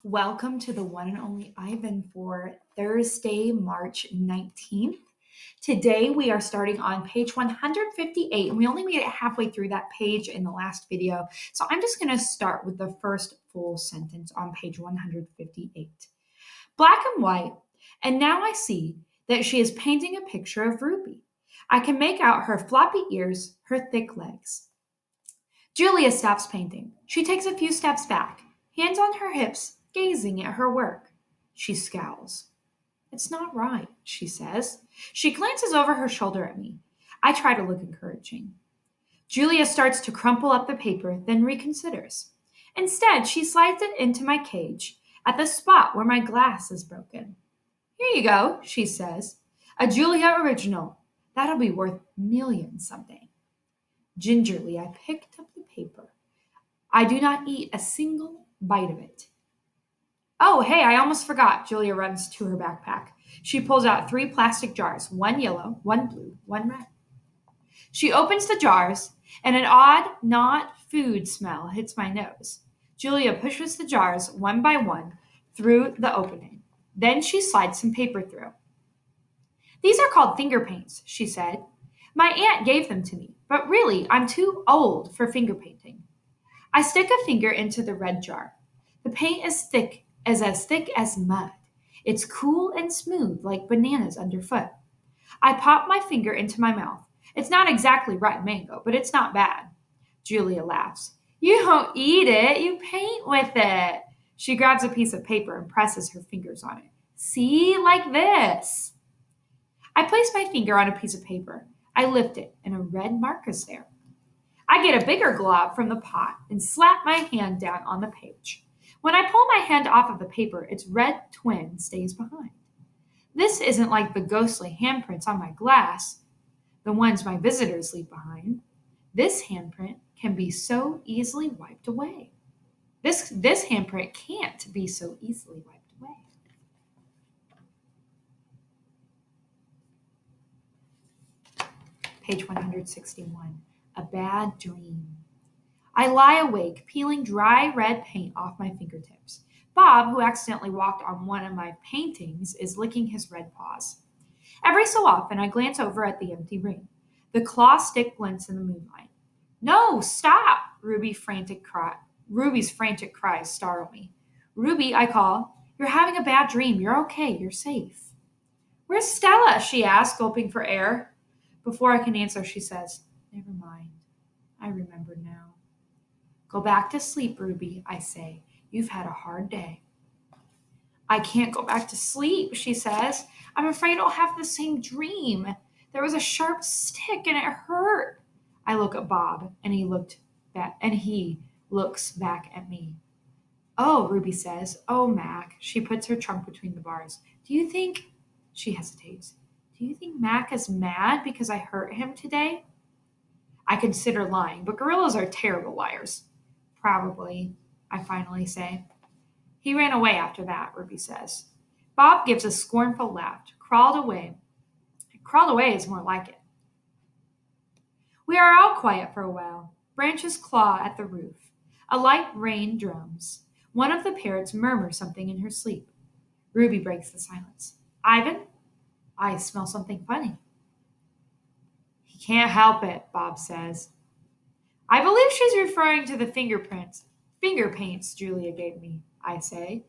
Welcome to the one and only Ivan for Thursday, March 19th. Today we are starting on page 158, and we only made it halfway through that page in the last video. So I'm just going to start with the first full sentence on page 158. Black and white, and now I see that she is painting a picture of Ruby. I can make out her floppy ears, her thick legs. Julia stops painting. She takes a few steps back, hands on her hips, gazing at her work. She scowls. It's not right, she says. She glances over her shoulder at me. I try to look encouraging. Julia starts to crumple up the paper, then reconsiders. Instead, she slides it into my cage at the spot where my glass is broken. Here you go, she says. A Julia original. That'll be worth millions someday. Gingerly, I picked up the paper. I do not eat a single bite of it. Oh, hey, I almost forgot. Julia runs to her backpack. She pulls out 3 plastic jars, one yellow, one blue, one red. She opens the jars, and an odd, not food smell hits my nose. Julia pushes the jars one by one through the opening. Then she slides some paper through. These are called finger paints, she said. My aunt gave them to me, but really, I'm too old for finger painting. I stick a finger into the red jar. The paint is as thick as mud. It's cool and smooth like bananas underfoot. I pop my finger into my mouth. It's not exactly rotten mango, but it's not bad. Julia laughs. You don't eat it, you paint with it. She grabs a piece of paper and presses her fingers on it. See, like this. I place my finger on a piece of paper. I lift it, and a red mark is there. I get a bigger glob from the pot and slap my hand down on the page. When I pull my hand off of the paper, its red twin stays behind. This isn't like the ghostly handprints on my glass, the ones my visitors leave behind. This handprint can be so easily wiped away. This handprint can't be so easily wiped away. Page 161, A Bad Dream. I lie awake, peeling dry red paint off my fingertips. Bob, who accidentally walked on one of my paintings, is licking his red paws. Every so often, I glance over at the empty ring. The claw stick glints in the moonlight. No, stop! Ruby's frantic cries startle me. Ruby, I call. You're having a bad dream. You're okay. You're safe. Where's Stella? She asks, gulping for air. Before I can answer, she says, Never mind. I remember now. Go back to sleep, Ruby, I say. You've had a hard day. I can't go back to sleep, she says. I'm afraid I'll have the same dream. There was a sharp stick and it hurt. I look at Bob, and he looks back at me. Oh, Ruby says. Oh, Mac. She puts her trunk between the bars. Do you think... She hesitates. Do you think Mac is mad because I hurt him today? I consider lying, but gorillas are terrible liars. Probably, I finally say. He ran away after that, Ruby says. Bob gives a scornful laugh. Crawled away. Crawled away is more like it. We are all quiet for a while. Branches claw at the roof. A light rain drums. One of the parrots murmurs something in her sleep. Ruby breaks the silence. Ivan? I smell something funny. He can't help it, Bob says. I believe she's referring to the finger paints Julia gave me, I say.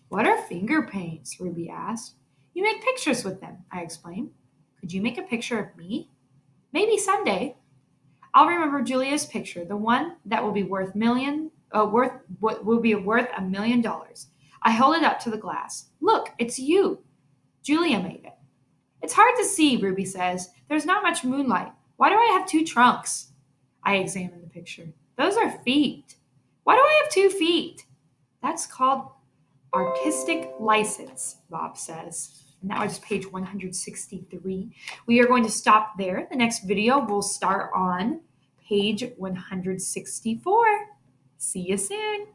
What are finger paints? Ruby asked. You make pictures with them, I explain. Could you make a picture of me? Maybe someday. I'll remember Julia's picture, the one that will be worth $1 million. I hold it up to the glass. Look, it's you. Julia made it. It's hard to see, Ruby says. There's not much moonlight. Why do I have 2 trunks? I examine the picture. Those are feet. Why do I have 2 feet? That's called artistic license, Bob says. And that was page 163. We are going to stop there. The next video will start on page 164. See you soon.